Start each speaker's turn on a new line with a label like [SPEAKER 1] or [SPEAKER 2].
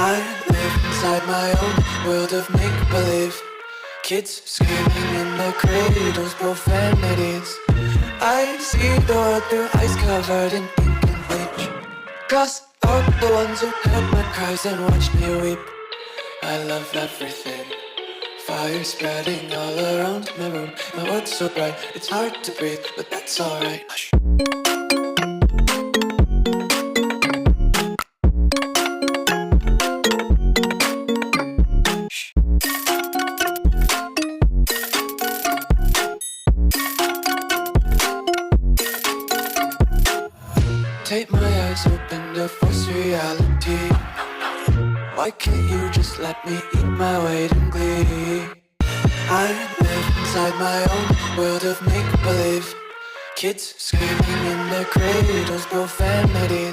[SPEAKER 1] I live inside my own world of make-believe. Kids screaming in their cradles, profanities. I see the world through ice covered in ink and bleach. Cross out the ones who heard my cries and watched me weep. I love everything. Fire spreading all around my room. My world's so bright, it's hard to breathe, but that's alright. Hush. Take my eyes open to force reality. Why can't you just let me eat my weight in glee? I live inside my own world of make-believe. Kids screaming in their cradles, profanities.